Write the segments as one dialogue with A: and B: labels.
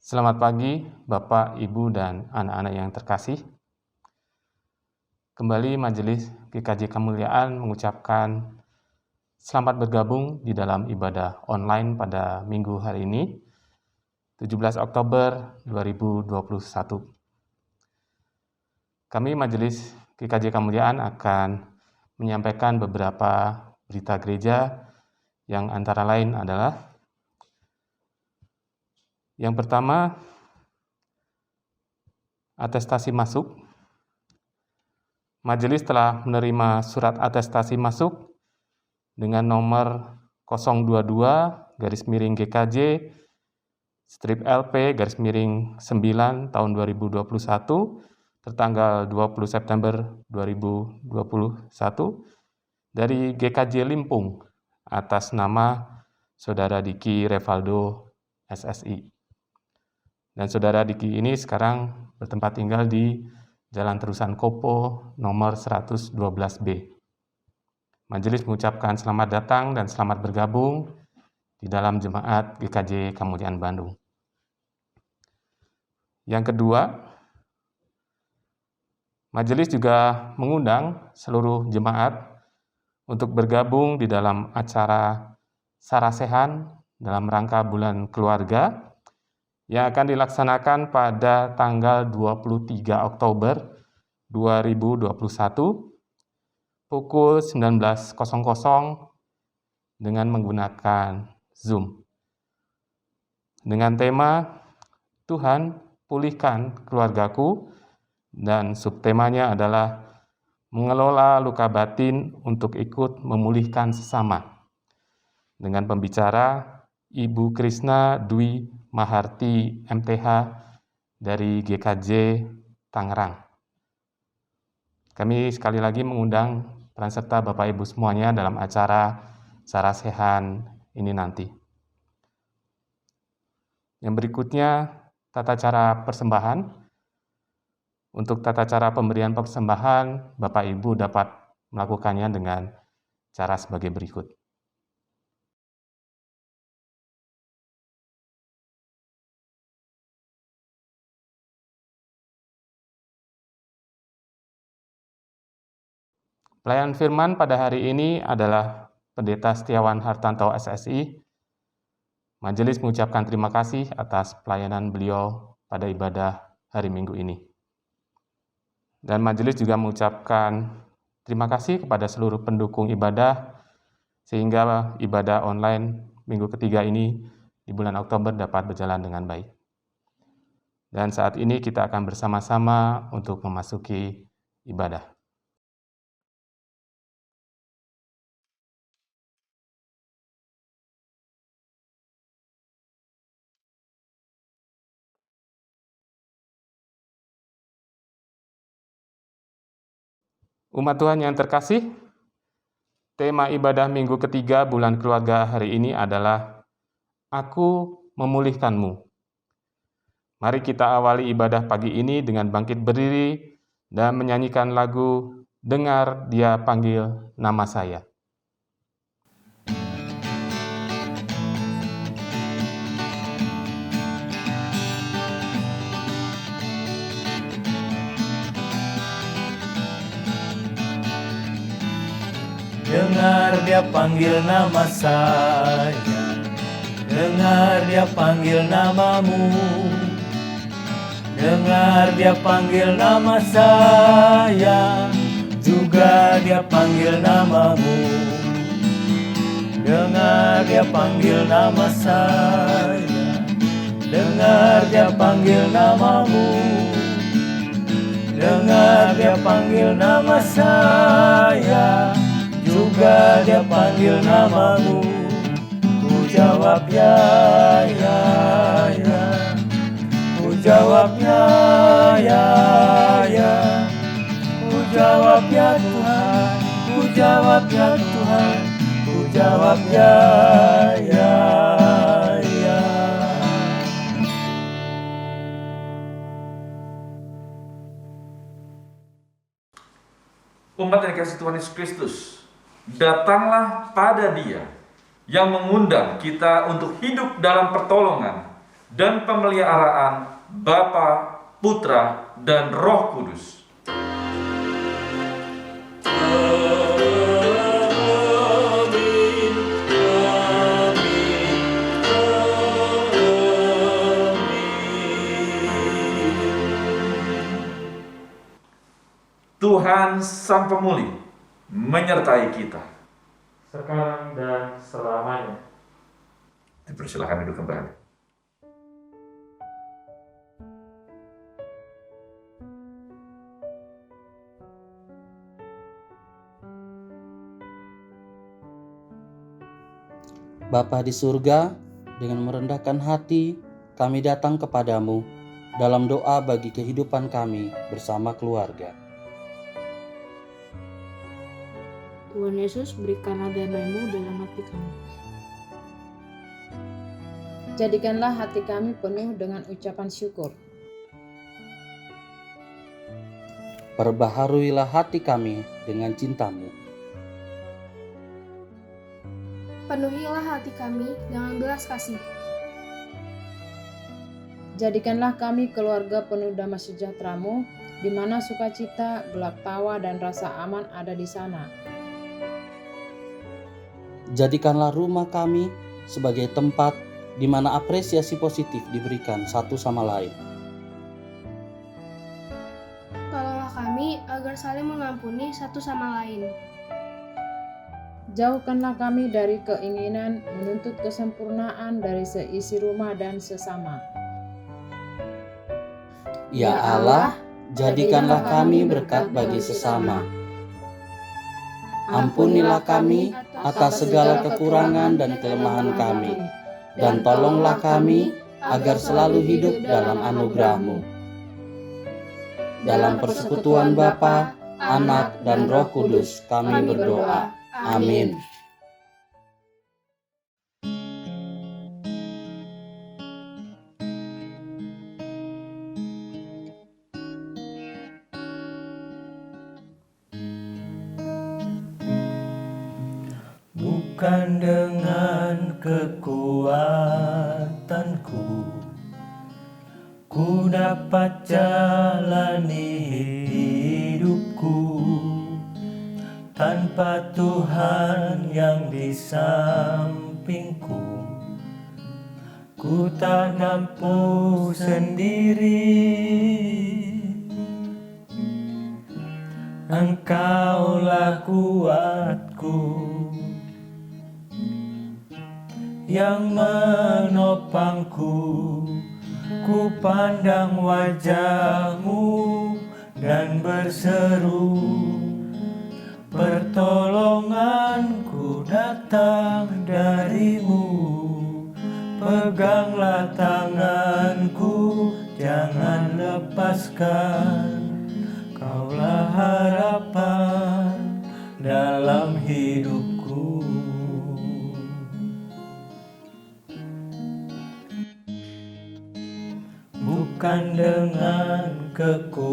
A: Selamat pagi, Bapak, Ibu, dan anak-anak yang terkasih. Kembali Majelis GKJ Kemuliaan mengucapkan selamat bergabung di dalam ibadah online pada minggu hari ini, 17 Oktober 2021. Kami Majelis GKJ Kemuliaan akan menyampaikan beberapa berita gereja yang antara lain adalah yang pertama, atestasi masuk. Majelis telah menerima surat atestasi masuk dengan nomor 022/GKJ strip LP /9 tahun 2021 tertanggal 20 September 2021 dari GKJ Limpung atas nama Saudara Diki Revaldo SSI. Dan Saudara Diki ini sekarang bertempat tinggal di Jalan Terusan Kopo nomor 112B. Majelis mengucapkan selamat datang dan selamat bergabung di dalam jemaat GKJ Kemuliaan Bandung. Yang kedua, Majelis juga mengundang seluruh jemaat untuk bergabung di dalam acara Sarasehan dalam rangka bulan keluarga yang akan dilaksanakan pada tanggal 23 Oktober 2021 pukul 19.00 dengan menggunakan Zoom. Dengan tema Tuhan pulihkan keluargaku, dan subtemanya adalah mengelola luka batin untuk ikut memulihkan sesama. Dengan pembicara Ibu Krisna Dwi Maharti MTH dari GKJ Tangerang. Kami sekali lagi mengundang peran serta Bapak Ibu semuanya dalam acara Sarasehan ini nanti. Yang berikutnya, tata cara persembahan. Untuk tata cara pemberian persembahan, Bapak Ibu dapat melakukannya dengan cara sebagai berikut. Pelayan firman pada hari ini adalah Pendeta Setiawan Hartanto SSI. Majelis mengucapkan terima kasih atas pelayanan beliau pada ibadah hari Minggu ini. Dan majelis juga mengucapkan terima kasih kepada seluruh pendukung ibadah sehingga ibadah online minggu ketiga ini di bulan Oktober dapat berjalan dengan baik. Dan saat ini kita akan bersama-sama untuk memasuki ibadah. Umat Tuhan yang terkasih, tema ibadah minggu ketiga bulan keluarga hari ini adalah Aku memulihkanmu. Mari kita awali ibadah pagi ini dengan bangkit berdiri dan menyanyikan lagu Dengar Dia Panggil Nama Saya.
B: Dengar Dia panggil nama saya, dengar Dia panggil namamu. Dengar Dia panggil nama saya, juga Dia panggil namamu. Dengar Dia panggil nama saya, dengar Dia panggil namamu. Dengar Dia panggil nama saya, juga Dia panggil namamu. Ku jawab ya, ya, ya. Ku jawab ya, ya, ya. Ku jawab ya Tuhan, ku jawab ya Tuhan, ku jawab ya, ya, ya.
C: Umat yang dikasihi Tuhan Yesus Kristus, datanglah pada Dia yang mengundang kita untuk hidup dalam pertolongan dan pemeliharaan Bapa, Putra, dan Roh Kudus. Tuhan Sang Pemulih menyertai kita.
A: Sekarang dan selamanya.
C: Dipersilakan duduk kembali.
D: Bapa di surga, dengan merendahkan hati, kami datang kepadamu dalam doa bagi kehidupan kami bersama keluarga.
E: Tuhan Yesus, berikanlah damai-Mu dalam hati kami.
F: Jadikanlah hati kami penuh dengan ucapan syukur.
D: Perbaharuilah hati kami dengan cinta-Mu.
E: Penuhilah hati kami dengan belas kasih.
F: Jadikanlah kami keluarga penuh damai sejahtera-Mu, di mana sukacita, gelak tawa, dan rasa aman ada di sana.
D: Jadikanlah rumah kami sebagai tempat di mana apresiasi positif diberikan satu sama lain.
E: Tolonglah kami agar saling mengampuni satu sama lain.
F: Jauhkanlah kami dari keinginan menuntut kesempurnaan dari seisi rumah dan sesama.
D: Ya Allah, jadikanlah kami berkat bagi sesama. Ampunilah kami atas segala kekurangan dan kelemahan kami, dan tolonglah kami agar selalu hidup dalam anugerah-Mu. Dalam persekutuan Bapa, Anak, dan Roh Kudus kami berdoa. Amin.
B: Bukan dengan kekuatanku ku dapat jalani hidupku, tanpa Tuhan yang di sampingku ku tak mampu sendiri. Engkaulah kuatku yang menopangku, ku pandang wajah-Mu dan berseru, pertolonganku datang dari-Mu. Peganglah tanganku, jangan lepaskan, Kaulah harapan dalam hidupku. Bukan dengan kekuatanku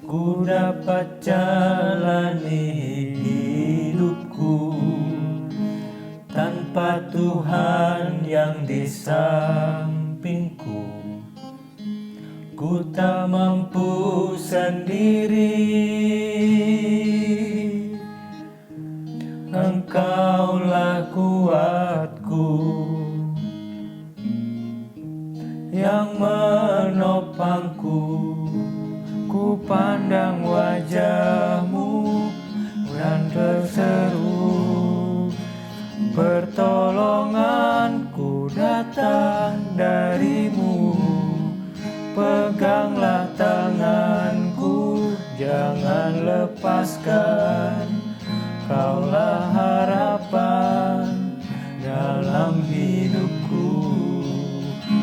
B: ku dapat jalani hidupku, tanpa Tuhan yang di sampingku ku tak mampu sendiri. Engkaulah kuatku yang menopangku, ku pandang wajah-Mu dan berseru, pertolonganku datang dari-Mu. Peganglah tanganku, jangan lepaskan, Kaulah harapan dalam hidupku.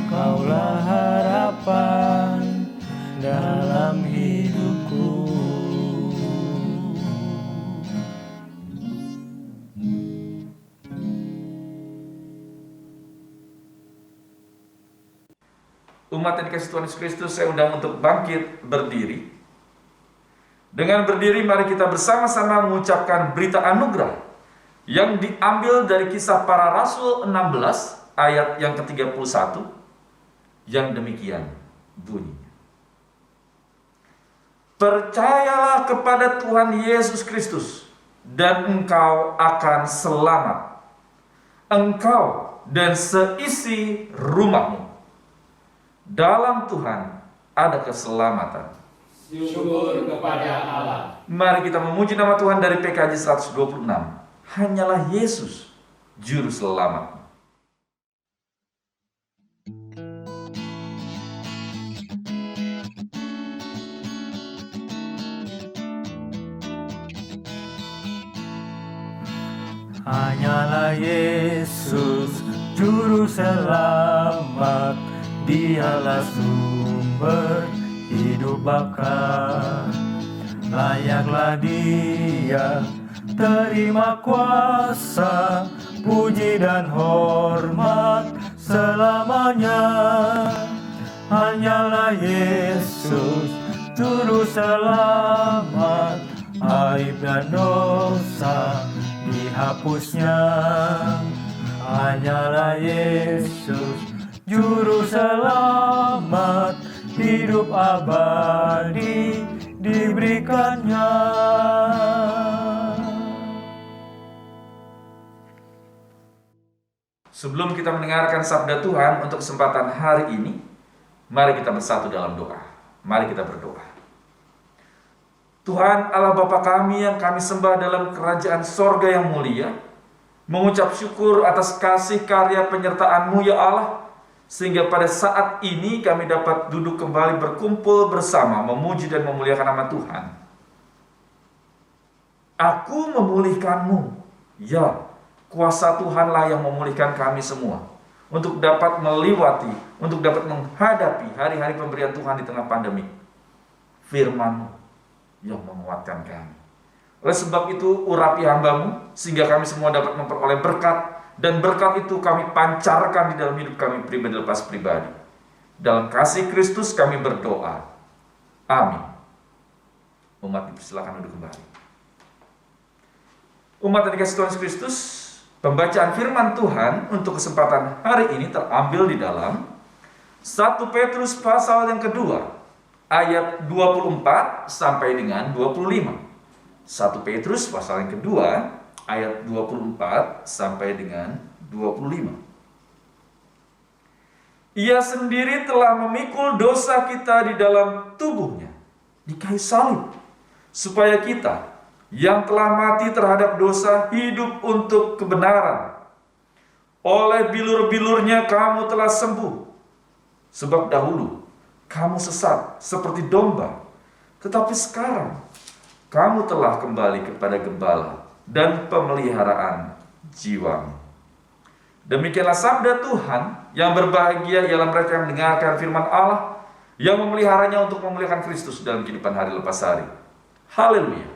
B: Kaulah harapan dalam hidupku.
C: Umat yang dikasihi Tuhan Yesus Kristus, saya undang untuk bangkit berdiri. Dengan berdiri, mari kita bersama-sama mengucapkan berita anugerah yang diambil dari Kisah Para Rasul 16 ayat yang ke-31 yang demikian bunyinya. Percayalah kepada Tuhan Yesus Kristus dan engkau akan selamat, engkau dan seisi rumahmu. Dalam Tuhan ada keselamatan.
B: Syukur kepada Allah.
C: Mari kita memuji nama Tuhan dari PKJ 126. Hanyalah Yesus juru selamat.
B: Hanyalah Yesus juru selamat, Dialah sumber hidup bakal. Layaklah Dia terima kuasa, puji dan hormat selamanya. Hanyalah Yesus juru selamat, aib dan dosa dihapusnya. Hanyalah Yesus juru selamat, hidup abadi diberikannya.
C: Sebelum kita mendengarkan sabda Tuhan untuk kesempatan hari ini, mari kita bersatu dalam doa. Mari kita berdoa. Tuhan Allah Bapa kami yang kami sembah dalam kerajaan sorga yang mulia, mengucap syukur atas kasih karya penyertaan-Mu ya Allah, sehingga pada saat ini kami dapat duduk kembali berkumpul bersama, memuji dan memuliakan nama Tuhan. Aku memulihkan-Mu, ya, kuasa Tuhanlah yang memulihkan kami semua, untuk dapat melewati, untuk dapat menghadapi hari-hari pemberian Tuhan di tengah pandemi. Firman-Mu yang menguatkan kami. Oleh sebab itu, urapi hamba-Mu, sehingga kami semua dapat memperoleh berkat, dan berkat itu kami pancarkan di dalam hidup kami pribadi lepas pribadi. Dalam kasih Kristus kami berdoa. Amin. Umat dipersilakan duduk kembali. Umat yang dikasihi Tuhan Kristus, pembacaan firman Tuhan untuk kesempatan hari ini terambil di dalam 1 Petrus pasal yang kedua, ayat 24 sampai dengan 25. 1 Petrus pasal yang kedua, ayat 24 sampai dengan 25. Ia sendiri telah memikul dosa kita di dalam tubuhnya di kayu salib, supaya kita yang telah mati terhadap dosa hidup untuk kebenaran. Oleh bilur-bilurnya kamu telah sembuh. Sebab dahulu kamu sesat seperti domba, tetapi sekarang kamu telah kembali kepada gembala dan pemeliharaan jiwamu. Demikianlah sabda Tuhan. Yang berbahagia ialah mereka yang mendengarkan firman Allah, yang memeliharanya untuk memuliakan Kristus dalam kehidupan hari lepas hari. Haleluya.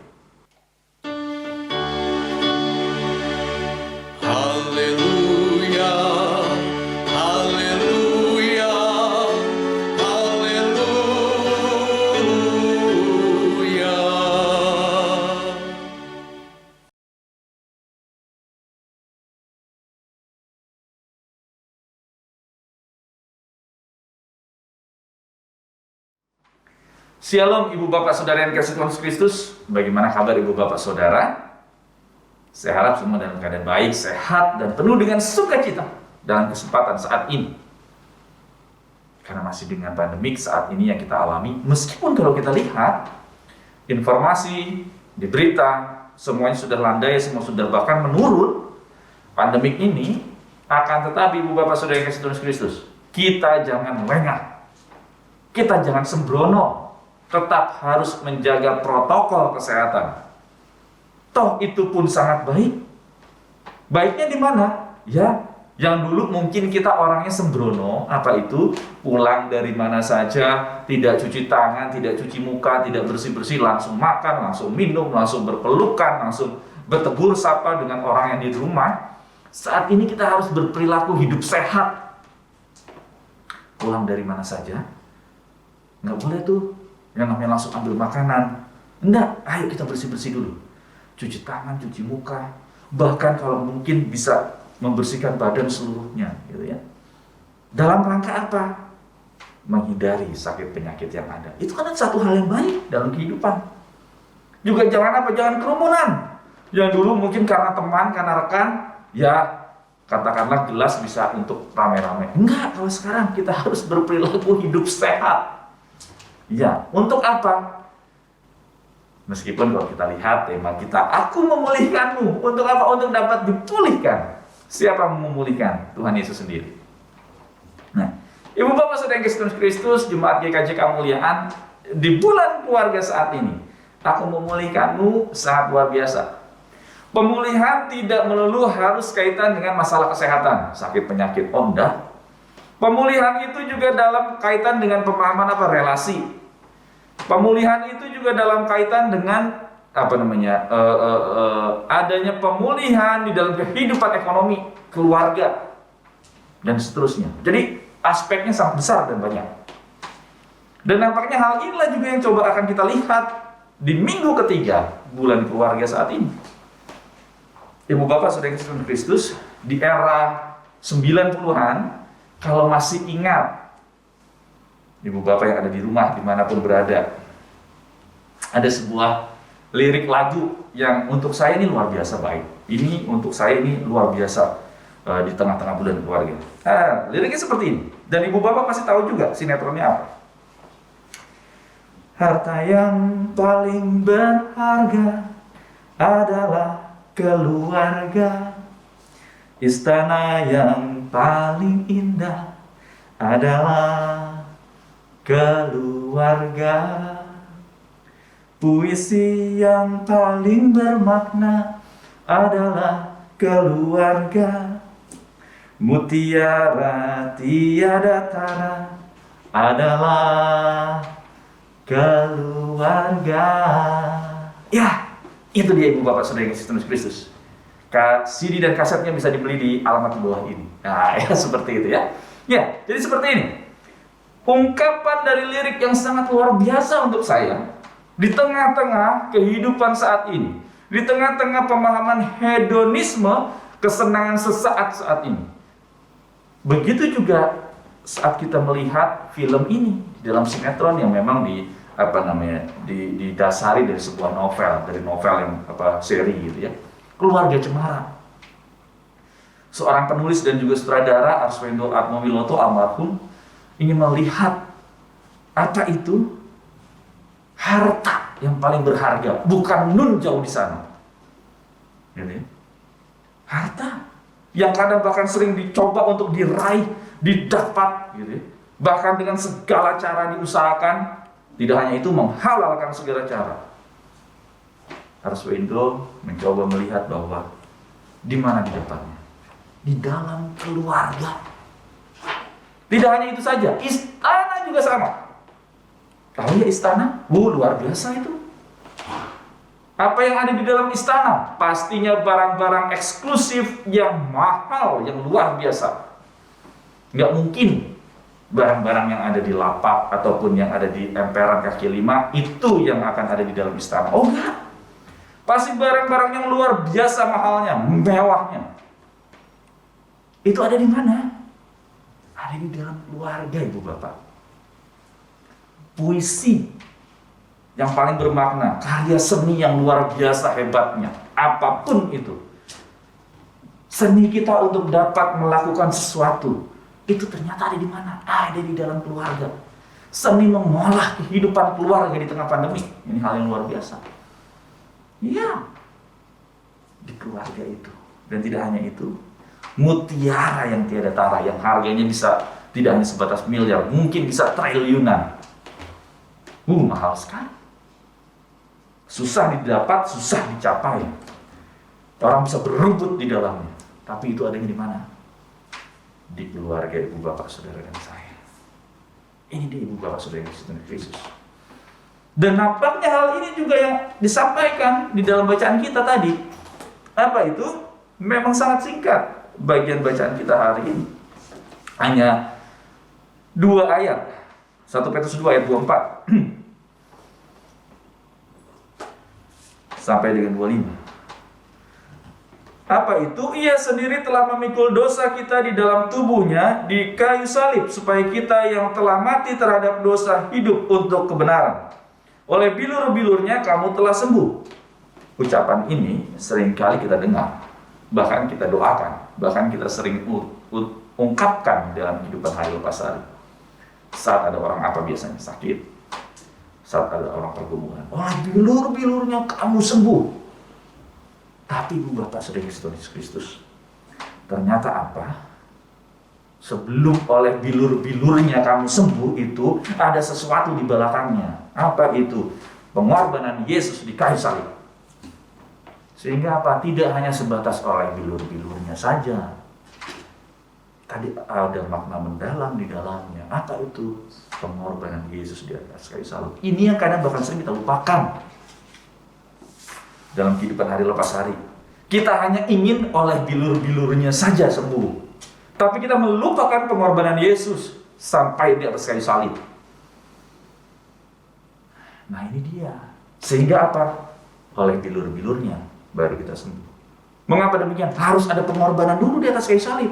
G: Haleluya, haleluya, haleluya.
C: Shalom Ibu Bapak Saudara yang dikasihi Tuhan Yesus Kristus. Bagaimana kabar Ibu Bapak Saudara? Saya harap semua dalam keadaan baik, sehat, dan penuh dengan sukacita dalam kesempatan saat ini. Karena masih dengan pandemik saat ini yang kita alami, meskipun kalau kita lihat informasi di berita, semuanya sudah landai, semua sudah bahkan menurun, pandemik ini akan tetapi Ibu Bapak Saudara yang dikasihi Tuhan Yesus Kristus, kita jangan lengah, kita jangan sembrono, tetap harus menjaga protokol kesehatan. Toh itu pun sangat baik. Baiknya di mana? Ya, yang dulu mungkin kita orangnya sembrono, apa itu? Pulang dari mana saja, tidak cuci tangan, tidak cuci muka, tidak bersih-bersih, langsung makan, langsung minum, langsung berpelukan, langsung bertegur sapa dengan orang yang di rumah. Saat ini kita harus berperilaku hidup sehat. Pulang dari mana saja, nggak boleh tuh yang namanya langsung ambil makanan. Enggak, ayo kita bersih-bersih dulu. Cuci tangan, cuci muka. bahkan kalau mungkin bisa membersihkan badan seluruhnya, gitu ya. Dalam rangka apa? Menghindari sakit penyakit yang ada. Itu kan satu hal yang baik dalam kehidupan. Juga jangan apa? Jangan kerumunan. Yang dulu mungkin karena teman, karena rekan, ya katakanlah gelas bisa untuk rame-rame. Enggak, kalau sekarang kita harus berperilaku hidup sehat. Ya, untuk apa? Meskipun kalau kita lihat tema kita, aku memulihkanmu. Untuk apa? Untuk dapat dipulihkan. Siapa memulihkan? Tuhan Yesus sendiri. Nah, Ibu Bapak Saudara yang Kristus Kristus, Jemaat GKJ Kemuliaan, di bulan keluarga saat ini, aku memulihkanmu sangat luar biasa. Pemulihan tidak melulu harus kaitan dengan masalah kesehatan, sakit penyakit, enggak. Pemulihan itu juga dalam kaitan dengan pemahaman apa? Relasi. Pemulihan itu juga dalam kaitan dengan adanya pemulihan di dalam kehidupan ekonomi, keluarga, dan seterusnya. Jadi aspeknya sangat besar dan banyak. Dan nampaknya hal inilah juga yang coba akan kita lihat di minggu ketiga bulan keluarga saat ini. Ibu Bapak Saudara Yesus Kristus, di era 90-an, kalau masih ingat, Ibu Bapak yang ada di rumah dimanapun berada, ada sebuah lirik lagu yang untuk saya ini luar biasa baik. Ini untuk saya ini luar biasa di tengah-tengah bulan keluarga. Liriknya seperti ini. Dan Ibu Bapak pasti tahu juga sinetronnya apa. Harta yang paling berharga adalah keluarga. Istana yang paling indah adalah keluarga. Puisi yang paling bermakna adalah keluarga. Mutiara tiada tara adalah keluarga. Ya, itu dia Ibu Bapak Saudara Yesus Kristus. CD dan kasetnya bisa dibeli di alamat di bawah ini. Nah, ya seperti itu ya. Ya, jadi seperti ini. Ungkapan dari lirik yang sangat luar biasa untuk saya di tengah-tengah kehidupan saat ini, di tengah-tengah pemahaman hedonisme, kesenangan sesaat saat ini. Begitu juga saat kita melihat film ini dalam sinetron yang memang didasari dari sebuah novel, dari novel yang seri gitu ya. Keluarga Cemara. Seorang penulis dan juga sutradara Arswendo Atmowiloto almarhum ingin melihat apa itu harta yang paling berharga, bukan nun jauh di sana. Gitu ya. Harta yang kadang bahkan sering dicoba untuk diraih, didapat, gitu ya. Bahkan dengan segala cara diusahakan. Tidak hanya itu, menghalalkan segala cara. Arswendo mencoba melihat bahwa di mana di depannya? Di dalam keluarga. Tidak hanya itu saja, istana juga sama. Tahu ya istana? Luar biasa itu. Apa yang ada di dalam istana? Pastinya barang-barang eksklusif yang mahal, yang luar biasa. Nggak mungkin barang-barang yang ada di lapak ataupun yang ada di emperan kaki lima itu yang akan ada di dalam istana. Oh enggak. Pasti barang-barang yang luar biasa mahalnya, mewahnya. Itu ada di mana? Ada di dalam keluarga, Ibu Bapak. Puisi yang paling bermakna, karya seni yang luar biasa hebatnya, apapun itu. Seni kita untuk dapat melakukan sesuatu, itu ternyata ada di mana? Ada di dalam keluarga. Seni mengolah kehidupan keluarga di tengah pandemi. Ini hal yang luar biasa. Iya, di keluarga itu. Dan tidak hanya itu, mutiara yang tiada tara, yang harganya bisa tidak hanya sebatas miliar, mungkin bisa triliunan. Mahal sekali. Susah didapat, susah dicapai. Orang bisa berebut di dalamnya. Tapi itu adanya di mana? Di keluarga Ibu Bapak Saudara dan saya. Ini dia Ibu Bapak Saudara yang Kristus. Dan nampaknya hal ini juga yang disampaikan di dalam bacaan kita tadi. Apa itu? Memang sangat singkat bagian bacaan kita hari ini. Hanya 2 ayat. 1 Petrus 2 ayat 24 sampai dengan 25. Apa itu? Ia sendiri telah memikul dosa kita di dalam tubuhnya di kayu salib, supaya kita yang telah mati terhadap dosa hidup untuk kebenaran. Oleh bilur-bilurnya kamu telah sembuh. Ucapan ini seringkali kita dengar, bahkan kita doakan, bahkan kita sering ungkapkan dalam kehidupan hari lepas hari. Saat ada orang apa biasanya? Sakit. Saat ada orang pergumulan. Oleh bilur-bilurnya kamu sembuh. Tapi Ibu Bapak Saudara Yesus Kristus, ternyata apa? Sebelum oleh bilur-bilurnya kamu sembuh itu, ada sesuatu di belakangnya. Apa itu? Pengorbanan Yesus di kayu salib. Sehingga apa? Tidak hanya sebatas oleh bilur-bilurnya saja. Tadi ada makna mendalam di dalamnya. Apa itu? Pengorbanan Yesus di atas kayu salib. Ini yang kadang bahkan sering kita lupakan dalam kehidupan hari lepas hari. Kita hanya ingin oleh bilur-bilurnya saja sembuh. Tapi kita melupakan pengorbanan Yesus sampai di atas kayu salib. Nah ini dia. Sehingga apa? Oleh bilur-bilurnya baru kita sembuh. Mengapa demikian? Harus ada pengorbanan dulu di atas kayu salib.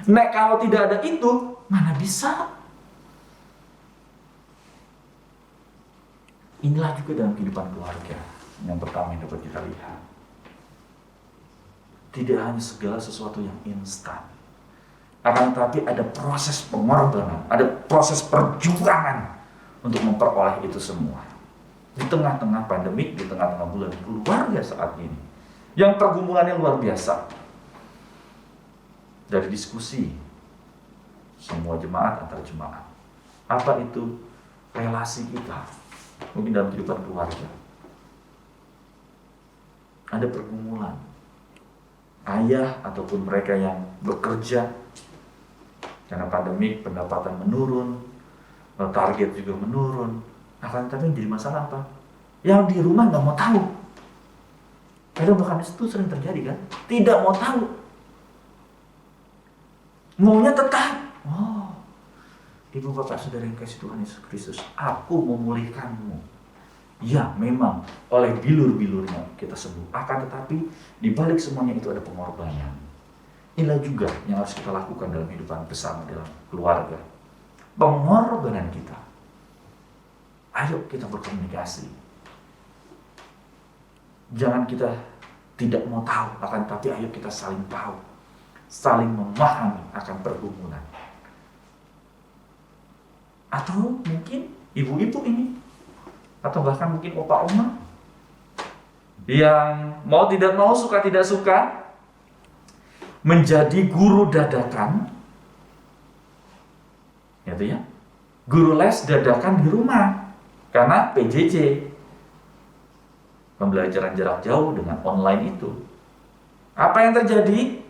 C: Nah kalau tidak ada itu, mana bisa? Inilah juga dalam kehidupan keluarga yang pertama yang dapat kita lihat. Tidak hanya segala sesuatu yang instan, akan tetapi ada proses pengorbanan, ada proses perjuangan untuk memperoleh itu semua. Di tengah-tengah pandemik, di tengah-tengah bulan keluarga saat ini, yang pergumulannya luar biasa. Dari diskusi semua jemaat antar jemaat, apa itu relasi kita mungkin dalam kehidupan keluarga, ada pergumulan. Ayah ataupun mereka yang bekerja karena pandemik, pendapatan menurun, target juga menurun. Akan tetapi jadi masalah apa? Yang di rumah nggak mau tahu. Kadang bahkan itu sering terjadi kan? Tidak mau tahu. Maunya tetap. Oh, Ibu Bapak Saudara yang kasih Tuhan Yesus Kristus, aku memulihkanmu. Ya, memang oleh bilur-bilurnya kita sembuh. Akan tetapi di balik semuanya itu ada pengorbanan. Inilah juga yang harus kita lakukan dalam kehidupan bersama dalam keluarga. Pengorbanan kita. Ayo kita berkomunikasi. Jangan kita tidak mau tahu, akan tetapi ayo kita saling tahu, saling memahami akan pergumulan. Atau mungkin ibu-ibu ini, atau bahkan mungkin opa oma yang mau tidak mau, suka tidak suka menjadi guru dadakan, gitu ya, guru les dadakan di rumah karena PJJ, pembelajaran jarak jauh dengan online itu. Apa yang terjadi?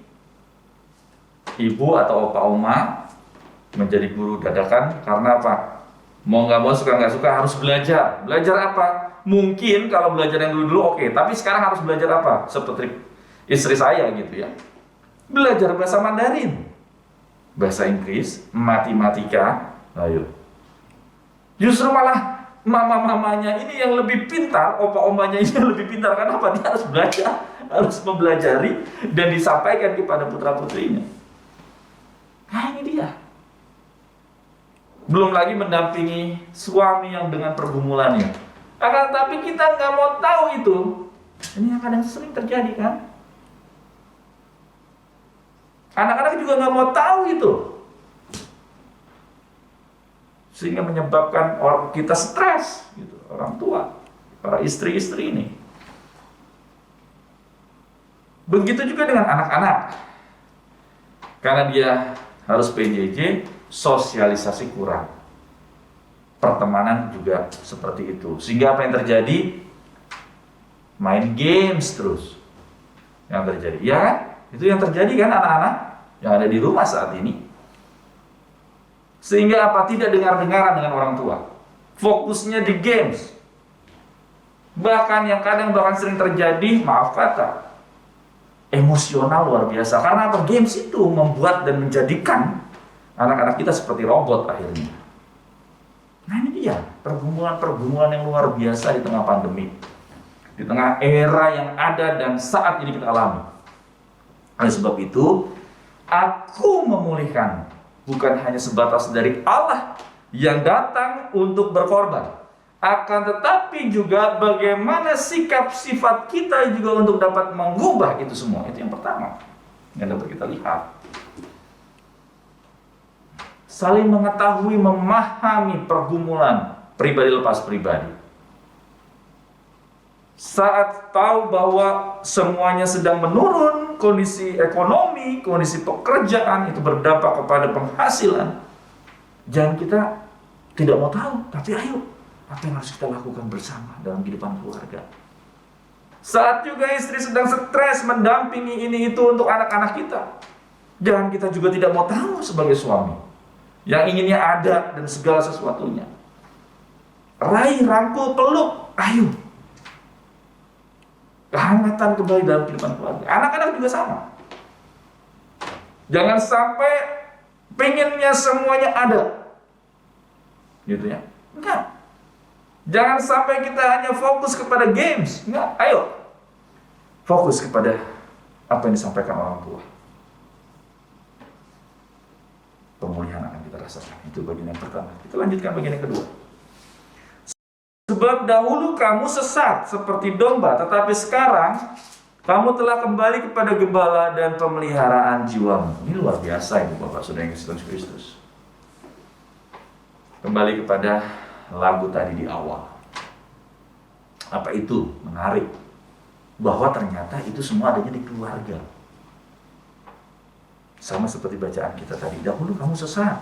C: Ibu atau opa oma menjadi guru dadakan karena apa? Mau nggak mau, suka nggak suka harus belajar. Belajar apa? Mungkin kalau belajar yang dulu oke, tapi sekarang harus belajar apa? Seperti istri saya gitu ya. Belajar bahasa Mandarin, bahasa Inggris, matematika, ayo. Justru malah mama-mamanya ini yang lebih pintar, opa-omanya ini yang lebih pintar. Kenapa? Dia harus belajar, harus mempelajari dan disampaikan kepada putra-putrinya. Nah ini dia. Belum lagi mendampingi suami yang dengan pergumulannya. Akan tapi kita nggak mau tahu itu. Ini yang kadang sering terjadi kan. Anak-anak juga nggak mau tahu itu. Sehingga menyebabkan orang kita stres, gitu, orang tua, para istri-istri ini. Begitu juga dengan anak-anak. Karena dia harus PJJ, sosialisasi kurang. Pertemanan juga seperti itu. Sehingga apa yang terjadi? Main games terus. Yang terjadi. Ya kan? Itu yang terjadi kan anak-anak yang ada di rumah saat ini. Sehingga apa? Tidak dengar-dengaran dengan orang tua. Fokusnya di games. Bahkan yang kadang bahkan sering terjadi, maaf kata, emosional luar biasa. Karena apa? Games itu membuat dan menjadikan anak-anak kita seperti robot akhirnya. Nah ini dia, pergumulan-pergumulan yang luar biasa di tengah pandemi. Di tengah era yang ada dan saat ini kita alami. Oleh sebab itu, aku memulihkan bukan hanya sebatas dari Allah yang datang untuk berkorban, akan tetapi juga bagaimana sikap sifat kita juga untuk dapat mengubah itu semua. Itu yang pertama yang dapat kita lihat. Saling mengetahui, memahami pergumulan pribadi lepas pribadi. Saat tahu bahwa semuanya sedang menurun, kondisi ekonomi, kondisi pekerjaan itu berdampak kepada penghasilan, jangan kita tidak mau tahu, tapi ayo, apa yang harus kita lakukan bersama dalam kehidupan keluarga. Saat juga istri sedang stres mendampingi ini itu untuk anak-anak kita, jangan kita juga tidak mau tahu sebagai suami yang inginnya ada dan segala sesuatunya. Raih, rangkul, peluk, ayo. Kehangatan kembali dalam kehidupan keluarga. Anak-anak juga sama. Jangan sampai pengennya semuanya ada, gitu ya. Enggak. Jangan sampai kita hanya fokus kepada games. Enggak. Ayo, fokus kepada apa yang disampaikan orang tua. Pemulihan akan kita rasakan. Itu bagian yang pertama. Kita lanjutkan bagian yang kedua. Sebab dahulu kamu sesat seperti domba, tetapi sekarang kamu telah kembali kepada gembala dan pemeliharaan jiwamu. Ini luar biasa, Ibu Bapak Saudara yang Yesus Kristus. Kembali kepada lagu tadi di awal. Apa itu? Menarik. Bahwa ternyata itu semua adanya di keluarga. Sama seperti bacaan kita tadi. Dahulu kamu sesat.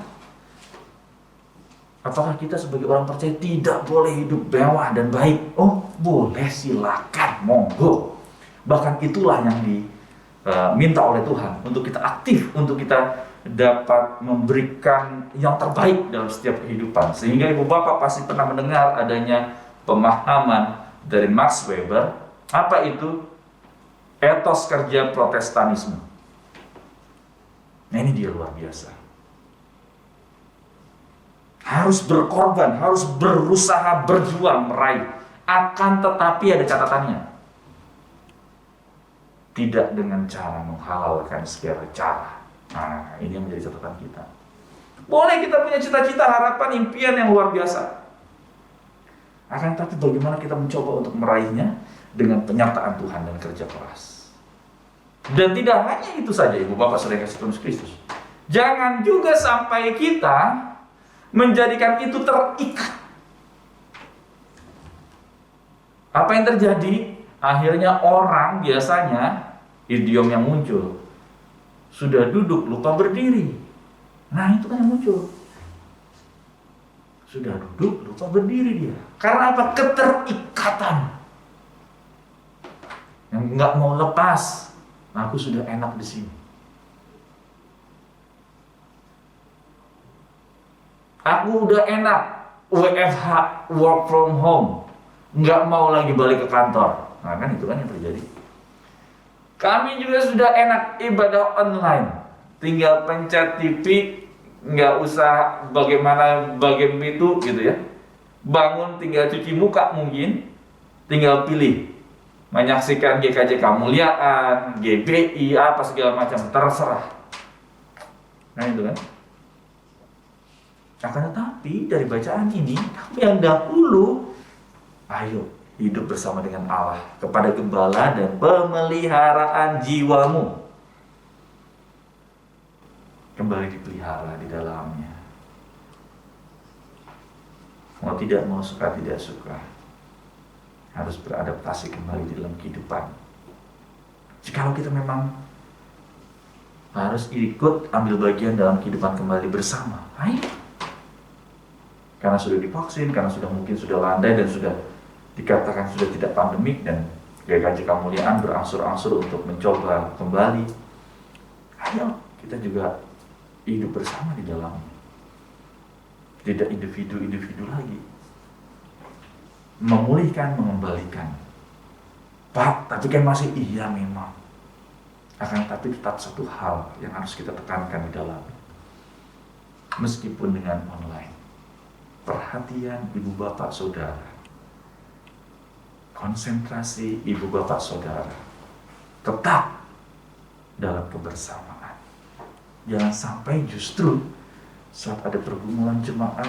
C: Apakah kita sebagai orang percaya tidak boleh hidup mewah dan baik? Oh, boleh, silakan, monggo. Bahkan itulah yang diminta oleh Tuhan untuk kita aktif, untuk kita dapat memberikan yang terbaik dalam setiap kehidupan. Sehingga Ibu Bapak pasti pernah mendengar adanya pemahaman dari Max Weber. Apa itu? Etos kerja Protestanisme. Nah, ini dia luar biasa. Harus berkorban, harus berusaha, berjuang, meraih. Akan tetapi ada catatannya. Tidak dengan cara menghalalkan segala cara. Nah, ini yang menjadi catatan kita. Boleh kita punya cita-cita, harapan, impian yang luar biasa. Akan tetapi bagaimana kita mencoba untuk meraihnya dengan penyertaan Tuhan dan kerja keras. Dan tidak hanya itu saja, Ibu Bapak Saudara Yesus Kristus. Jangan juga sampai kita menjadikan itu terikat. Apa yang terjadi? Akhirnya orang biasanya, idiom yang muncul, sudah duduk lupa berdiri. Nah, itu kan yang muncul. Sudah duduk lupa berdiri dia. Karena apa? Keterikatan. Yang nggak mau lepas. Aku sudah enak di sini. Aku udah enak, WFH, work from home, nggak mau lagi balik ke kantor. Nah, kan itu kan yang terjadi. Kami juga sudah enak ibadah online, tinggal pencet TV, nggak usah bagaimana itu gitu ya. Bangun tinggal cuci muka mungkin, tinggal pilih menyaksikan GKJ Kemuliaan, GBI, apa segala macam, terserah. Nah itu kan. Akan tetapi dari bacaan ini, yang dahulu, ayo hidup bersama dengan Allah kepada gembala dan pemeliharaan jiwamu. Kembali dipelihara di dalamnya. Mau tidak mau, suka tidak suka, harus beradaptasi kembali di dalam kehidupan. Jikalau kita memang harus ikut ambil bagian dalam kehidupan kembali bersama, ayo. Karena sudah divaksin, karena sudah mungkin sudah landai dan sudah dikatakan sudah tidak pandemik dan GKJ Kemuliaan berangsur-angsur untuk mencoba kembali. Ayo kita juga hidup bersama di dalamnya. Tidak individu-individu lagi. Memulihkan, mengembalikan. Pak, tapi kan masih iya memang. Akan tapi tetap satu hal yang harus kita tekankan di dalamnya. Meskipun dengan online. Perhatian ibu bapak saudara, konsentrasi ibu bapak saudara tetap dalam kebersamaan. Jangan sampai justru saat ada pergumulan jemaat,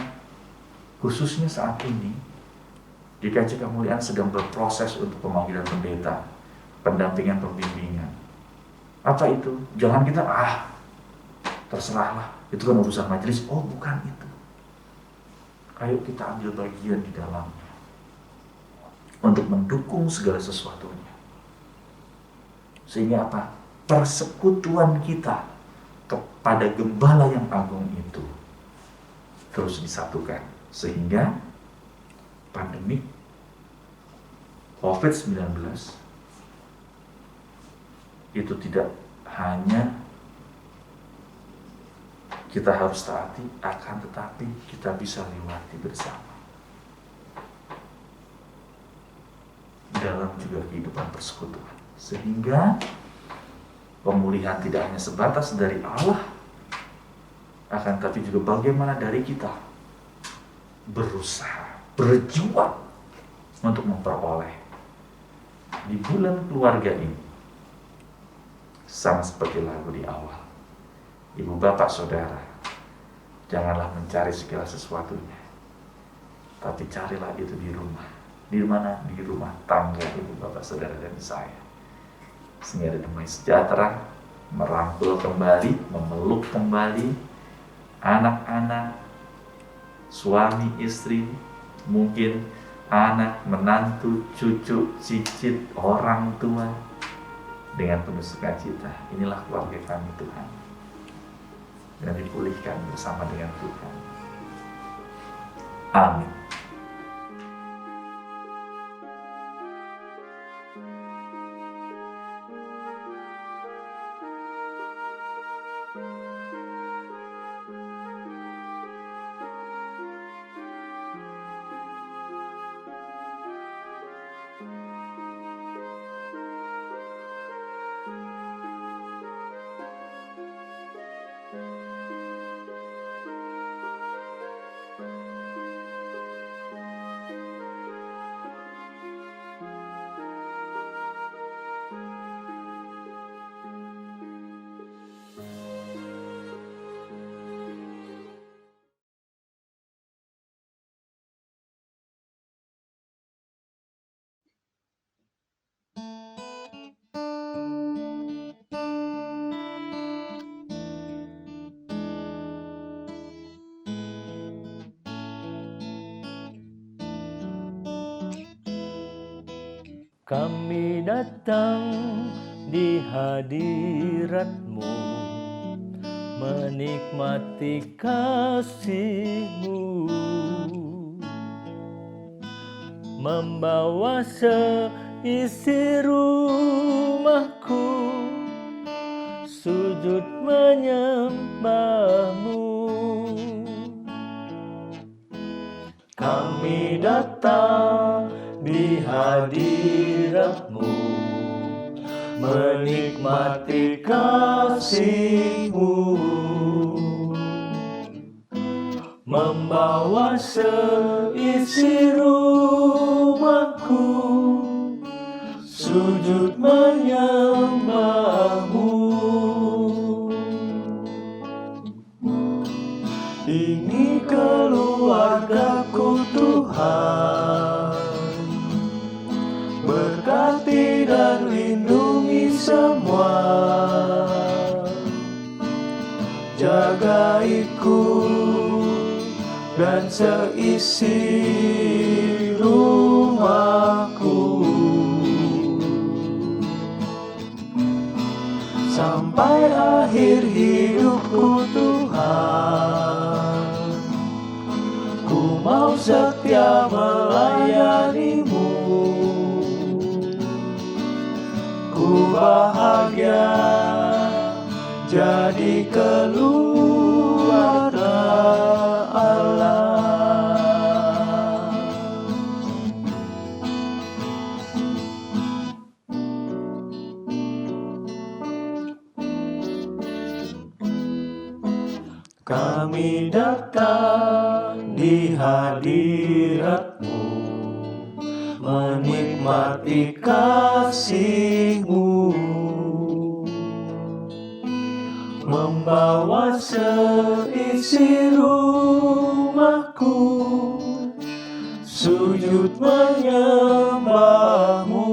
C: khususnya saat ini, di GKJ Kemuliaan sedang berproses untuk pemanggilan pendeta, pendampingan pembimbingan. Apa itu? Jangan kita, terserahlah, itu kan urusan majelis. Oh, bukan itu. Ayo kita ambil bagian di dalamnya untuk mendukung segala sesuatunya. Sehingga apa? Persekutuan kita kepada gembala yang agung itu terus disatukan. Sehingga pandemi COVID-19 itu tidak hanya kita harus taati, akan tetapi kita bisa lewati bersama. Dalam juga kehidupan persekutuan. Sehingga pemulihan tidak hanya sebatas dari Allah, akan tetapi juga bagaimana dari kita berusaha, berjuang untuk memperoleh di bulan keluarga ini. Sama seperti lagu di awal, ibu bapak saudara, janganlah mencari segala sesuatunya, tapi carilah itu di rumah. Di mana? Di rumah tangga ibu bapak saudara dan saya. Sehingga ada damai sejahtera, merangkul kembali, memeluk kembali anak-anak, suami istri, mungkin anak, menantu, cucu, cicit, orang tua, dengan penuh sukacita. Inilah keluarga kami Tuhan, dan dipulihkan bersama dengan Tuhan. Amin.
B: Kami datang di hadirat-Mu, menikmati kasih-Mu, membawa seisi rumahku, sujud menyembah-Mu. Kami datang di hadirat-Mu, menikmati kasih-Mu, membawa seisi rumahku, sujud menyembah-Mu. Ini keluargaku Tuhan, berkati dan lindungi semua, jagaiku dan seisi rumahku, sampai akhir hidupku Tuhan. Ku mau setia melayani-Mu, ku bahagia jadi keluarga Allah. Kami datang di hadirat-Mu, menikmati kasih-Mu, membawa seisi rumahku sujud menyembahmu.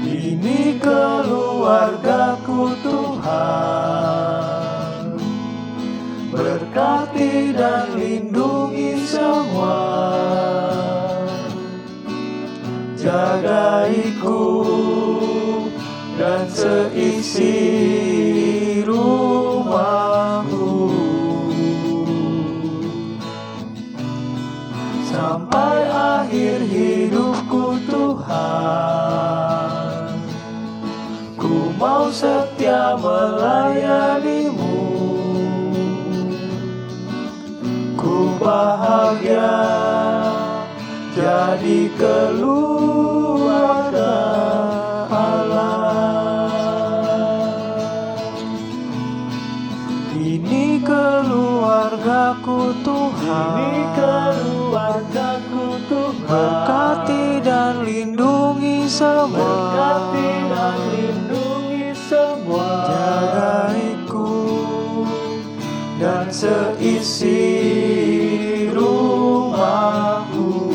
B: Ini keluargaku Tuhan, berkati dan lindungi semua, jagaiku dan seisi rumahku sampai akhir hidupku Tuhan. Ku mau setia melayanimu, ku bahagia jadi keluarga Allah. Ini keluargaku Tuhan, ini keluargaku Tuhan, berkati dan lindungi semua, berkati dan lindungi semua, jagaiku dan seisi rumahku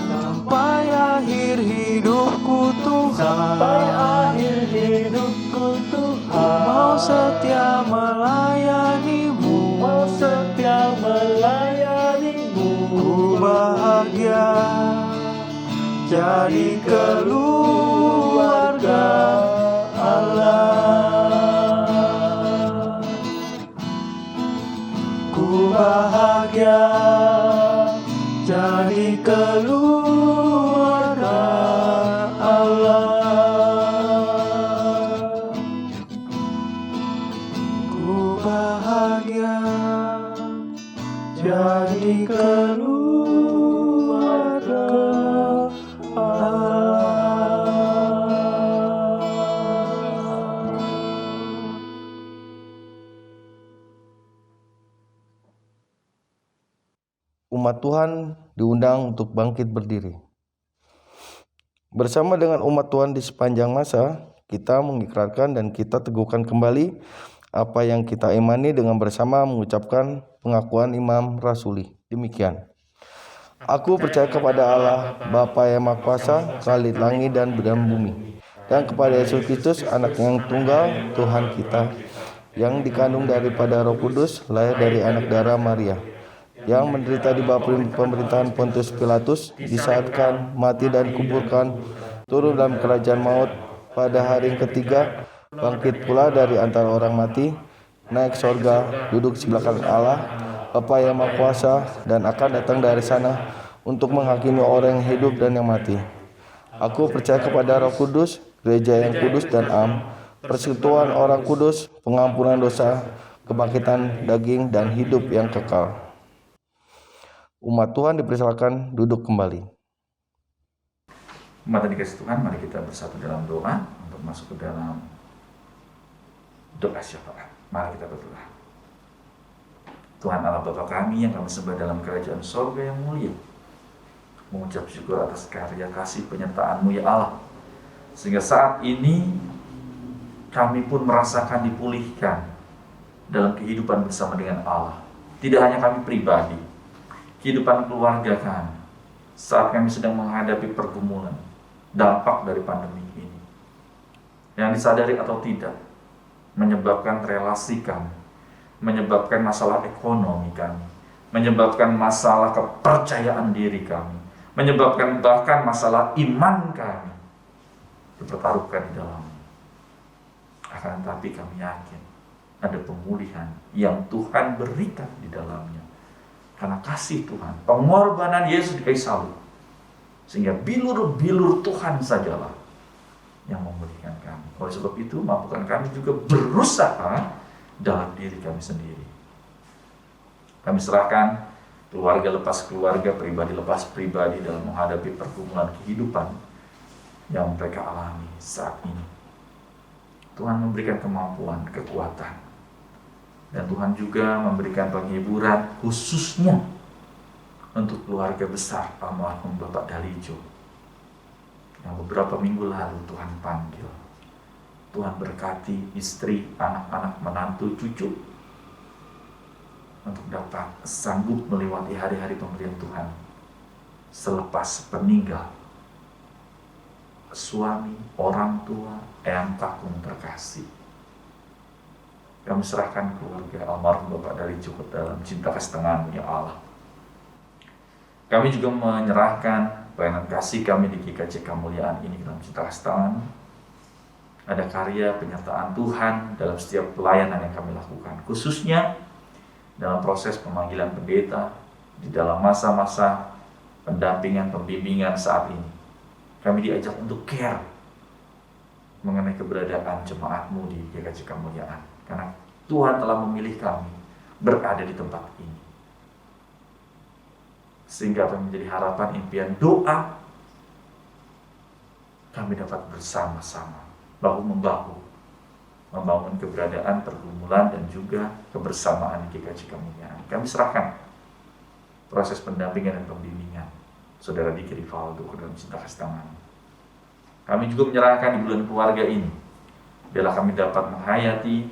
B: sampai akhir hidupku Tuhan, sampai akhir hidupku Tuhan. Ku mau setia melayanimu, mau setia melayanimu, ku bahagia jadi keluarga Allah. Ku bahagia jadi keluarga Allah. Ku bahagia jadi keluarga Allah.
H: Umat Tuhan diundang untuk bangkit berdiri. Bersama dengan umat Tuhan di sepanjang masa, kita mengikrarkan dan kita teguhkan kembali apa yang kita imani dengan bersama mengucapkan pengakuan Imam Rasuli. Demikian. Aku percaya kepada Allah, Bapa yang Maha Kuasa, Khalid langit dan bumi, dan kepada Yesus Kristus, Anak yang tunggal, Tuhan kita, yang dikandung daripada Roh Kudus, lahir dari anak darah Maria, yang menderita di bawah pemerintahan Pontius Pilatus, disalibkan, mati dan kuburkan, turun dalam kerajaan maut, pada hari yang ketiga bangkit pula dari antara orang mati, naik sorga, duduk sebelah kanan Allah, Bapa yang Maha Kuasa, dan akan datang dari sana untuk menghakimi orang yang hidup dan yang mati. Aku percaya kepada Roh Kudus, gereja yang kudus dan am, persekutuan orang kudus, pengampunan dosa, kebangkitan daging dan hidup yang kekal. Umat Tuhan dipersilakan duduk kembali.
C: Umat yang dikasih Tuhan, mari kita bersatu dalam doa untuk masuk ke dalam doa syafaat. Mari kita berdoa. Tuhan Allah Bapa kami yang kami sembah dalam kerajaan sorga yang mulia, mengucap syukur atas karya kasih penyertaan-Mu ya Allah, sehingga saat ini kami pun merasakan dipulihkan dalam kehidupan bersama dengan Allah. Tidak hanya kami pribadi, kehidupan keluarga kami saat kami sedang menghadapi pergumulan dampak dari pandemi ini, yang disadari atau tidak menyebabkan relasi kami, menyebabkan masalah ekonomi kami, menyebabkan masalah kepercayaan diri kami, menyebabkan bahkan masalah iman kami dipertaruhkan di dalamnya. Akan tetapi kami yakin ada pemulihan yang Tuhan berikan di dalamnya karena kasih Tuhan, pengorbanan Yesus di kayu salib, sehingga bilur-bilur Tuhan sajalah yang memulihkan kami. Oleh sebab itu, mampukan kami juga berusaha dalam diri kami sendiri. Kami serahkan keluarga lepas keluarga, pribadi lepas pribadi dalam menghadapi pergumulan kehidupan yang mereka alami saat ini. Tuhan memberikan kemampuan, kekuatan, dan Tuhan juga memberikan penghiburan khususnya untuk keluarga besar almarhum Bapak Dalijo yang beberapa minggu lalu Tuhan panggil. Tuhan berkati istri, anak-anak, menantu, cucu untuk dapat sanggup melewati hari-hari pemberian Tuhan selepas peninggal suami, orang tua, eyang kakung terkasih. Kami serahkan keluarga almarhum Bapak Dari Cukup dalam cinta kasih tangan-Mu ya Allah. Kami juga menyerahkan pelayanan kasih kami di GKJ Kemuliaan ini dalam cinta kasih tangan. Ada karya penyertaan Tuhan dalam setiap pelayanan yang kami lakukan, khususnya dalam proses pemanggilan pendeta, di dalam masa-masa pendampingan, pembimbingan saat ini. Kami diajak untuk care mengenai keberadaan jemaat-Mu di GKJ Kemuliaan, karena Tuhan telah memilih kami berada di tempat ini. Sehingga apa yang menjadi harapan, impian, doa, kami dapat bersama-sama bahu-membahu membangun keberadaan, pergumulan, dan juga kebersamaan di GKJ Kemuliaan. Kami serahkan proses pendampingan dan pembimbingan Saudara Diki Rivaldo ke dalam cinta kasih tangan. Kami juga menyerahkan di bulan keluarga ini, biarlah kami dapat menghayati,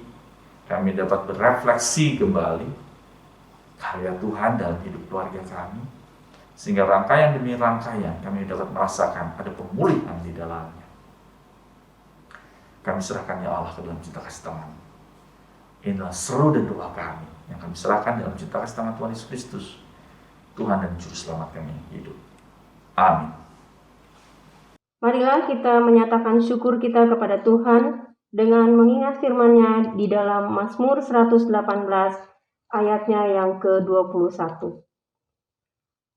C: kami dapat berefleksi kembali karya Tuhan dalam hidup keluarga kami, sehingga rangkaian demi rangkaian kami dapat merasakan ada pemulihan di dalamnya. Kami serahkan ya Allah ke dalam cinta kasih tangan. Inilah seru dan doa kami yang kami serahkan dalam cinta kasih tangan Tuhan Yesus Kristus, Tuhan dan Juru Selamat kami yang hidup. Amin.
I: Marilah kita menyatakan syukur kita kepada Tuhan dengan mengingat firman-Nya di dalam Mazmur 118 ayatnya yang ke-21.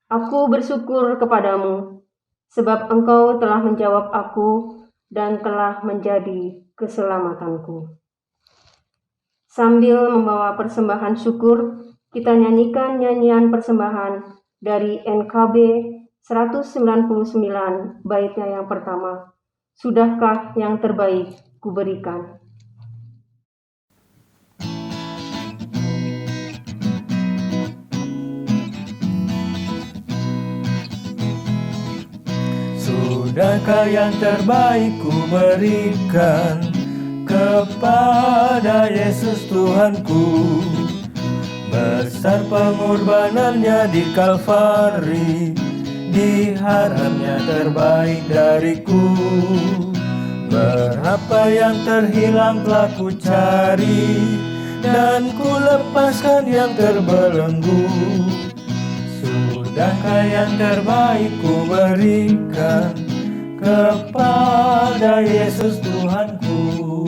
I: Aku bersyukur kepadamu, sebab Engkau telah menjawab aku dan telah menjadi keselamatanku. Sambil membawa persembahan syukur, kita nyanyikan nyanyian persembahan dari NKB 199 baitnya yang pertama. Sudahkah yang terbaik kuberikan?
B: Sudahkah yang terbaik ku berikan kepada Yesus Tuhanku, besar pengorbanannya di Kalvari, diharapnya terbaik dariku. Berapa yang terhilang telah ku cari, dan ku lepaskan yang terbelenggu. Sudahkah yang terbaik ku berikan kepada Yesus Tuhanku.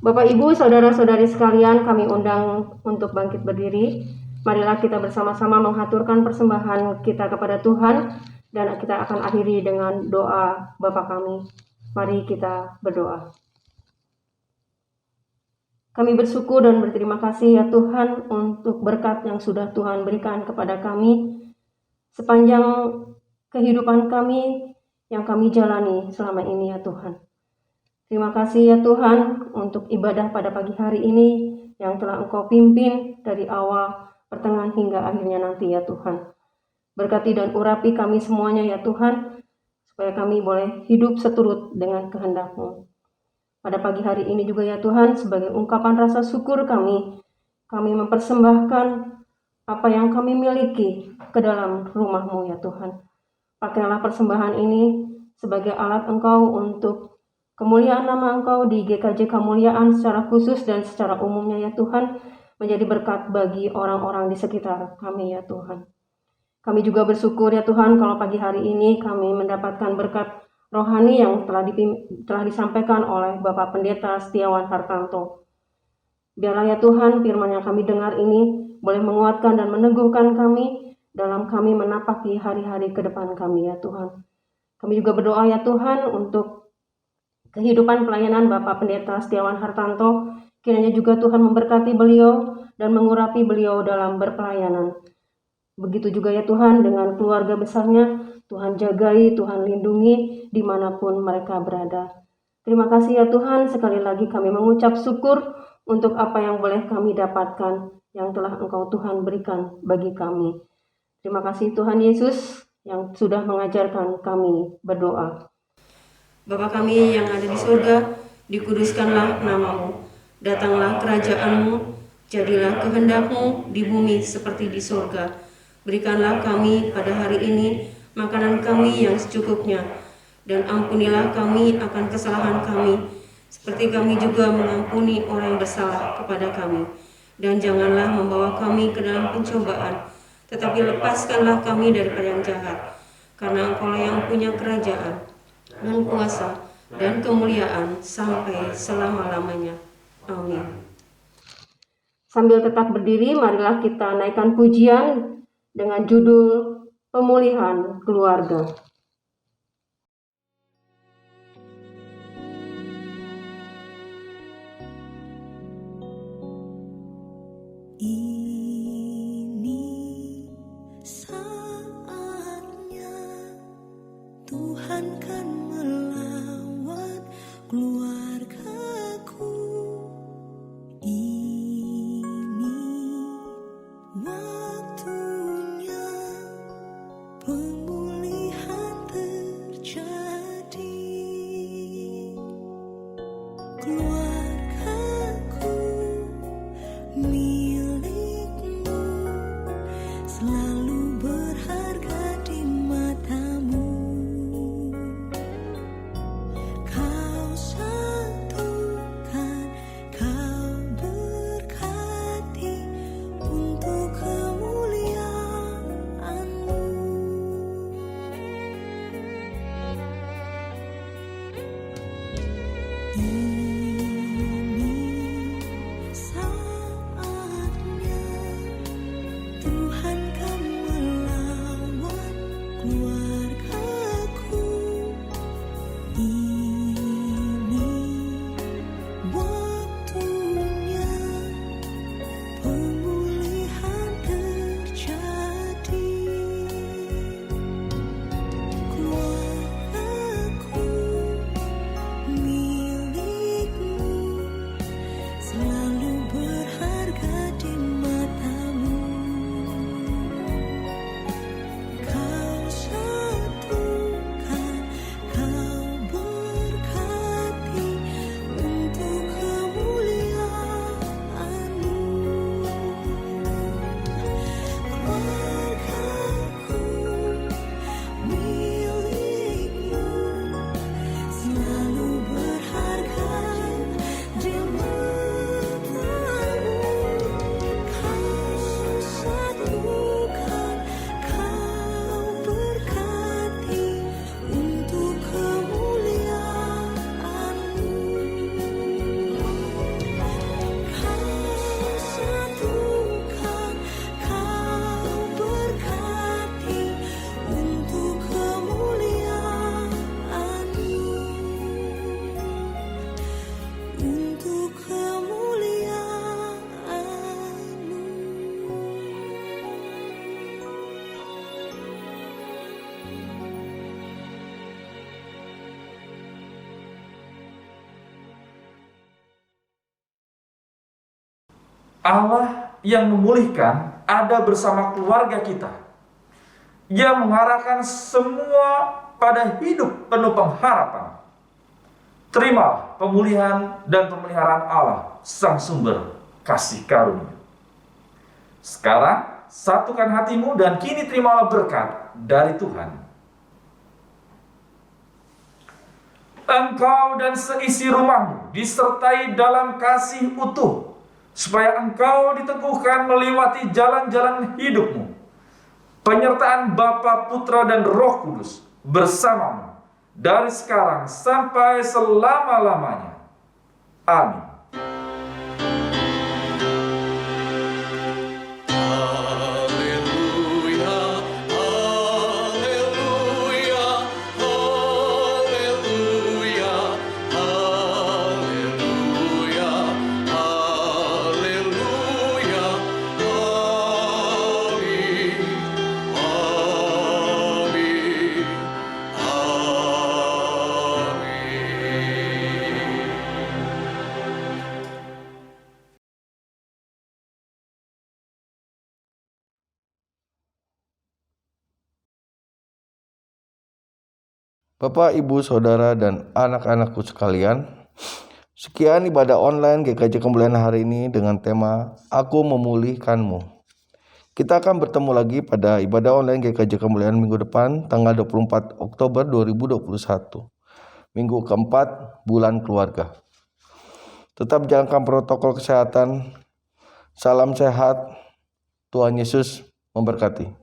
I: Bapak, Ibu, saudara-saudari sekalian, kami undang untuk bangkit berdiri. Marilah kita bersama-sama menghaturkan persembahan kita kepada Tuhan, dan kita akan akhiri dengan doa Bapa kami. Mari kita berdoa. Kami bersyukur dan berterima kasih ya Tuhan untuk berkat yang sudah Tuhan berikan kepada kami sepanjang kehidupan kami yang kami jalani selama ini ya Tuhan. Terima kasih ya Tuhan untuk ibadah pada pagi hari ini yang telah Engkau pimpin dari awal, pertengahan hingga akhirnya nanti ya Tuhan. Berkati dan urapi kami semuanya ya Tuhan, supaya kami boleh hidup seturut dengan kehendak-Mu. Pada pagi hari ini juga ya Tuhan, sebagai ungkapan rasa syukur kami mempersembahkan apa yang kami miliki ke dalam rumah-Mu ya Tuhan. Pakailah persembahan ini sebagai alat Engkau untuk kemuliaan nama Engkau di GKJ Kemuliaan secara khusus dan secara umumnya ya Tuhan, menjadi berkat bagi orang-orang di sekitar kami ya Tuhan. Kami juga bersyukur ya Tuhan kalau pagi hari ini kami mendapatkan berkat rohani yang telah disampaikan oleh Bapak Pendeta Setiawan Hartanto. Biarlah ya Tuhan firman yang kami dengar ini boleh menguatkan dan meneguhkan kami dalam kami menapaki hari-hari ke depan kami ya Tuhan. Kami juga berdoa ya Tuhan untuk kehidupan pelayanan Bapak Pendeta Setiawan Hartanto. Kiranya juga Tuhan memberkati beliau dan mengurapi beliau dalam berpelayanan. Begitu juga ya Tuhan dengan keluarga besarnya, Tuhan jagai, Tuhan lindungi dimanapun mereka berada. Terima kasih ya Tuhan, sekali lagi kami mengucap syukur untuk apa yang boleh kami dapatkan, yang telah Engkau Tuhan berikan bagi kami. Terima kasih Tuhan Yesus yang sudah mengajarkan kami berdoa. Bapa kami yang ada di surga, dikuduskanlah namamu. Datanglah kerajaan-Mu, jadilah kehendak-Mu di bumi seperti di surga. Berikanlah kami pada hari ini makanan kami yang secukupnya, dan ampunilah kami akan kesalahan kami, seperti kami juga mengampuni orang yang bersalah kepada kami. Dan janganlah membawa kami ke dalam pencobaan, tetapi lepaskanlah kami daripada yang jahat. Karena Engkau yang punya kerajaan, dan kuasa, dan kemuliaan sampai selama-lamanya. Amin. Sambil tetap berdiri, marilah kita naikkan pujian dengan judul Pemulihan Keluarga.
J: Ini saatnya Tuhan kan melawat keluargaku. Ini waktunya pemulihan terjadi. Keluargaku milikmu, selalu berharga di matamu. Kau satukan, kau berkati untuk kemuliaan-Mu. Ini saatnya Tuhan kan melawat keluargaku. Ini waktunya pemulihan terjadi. Keluargaku milikmu, selalu berharga di matamu. Kau satukan, kau berkati untuk kemuliaan-Mu. Keluargaku milikmu, selalu berharga di matamu. Kau satukan, kau berkati untuk kemuliaan-Mu. Kau satukan, kau berkati untuk kemuliaan-Mu. Untuk kemuliaan-Mu.
C: Allah yang memulihkan ada bersama keluarga kita, yang mengarahkan semua pada hidup penuh pengharapan. Terimalah pemulihan dan pemeliharaan Allah, Sang Sumber kasih karunia. Sekarang, satukan hatimu dan kini terimalah berkat dari Tuhan. Engkau dan seisi rumahmu disertai dalam kasih utuh, supaya engkau diteguhkan melewati jalan-jalan hidupmu. Penyertaan Bapa, Putra, dan Roh Kudus bersamamu dari sekarang sampai selama-lamanya. Amin.
G: Haleluya, haleluya, haleluya, haleluya, haleluya, amin, amin, amin.
H: Bapak, Ibu, Saudara, dan anak-anakku sekalian, sekian ibadah online GKJ Kemuliaan hari ini dengan tema Aku Memulihkanmu. Kita akan bertemu lagi pada ibadah online GKJ Kemuliaan minggu depan, tanggal 24 Oktober 2021. Minggu keempat, bulan keluarga. Tetap jalankan protokol kesehatan. Salam sehat. Tuhan Yesus memberkati.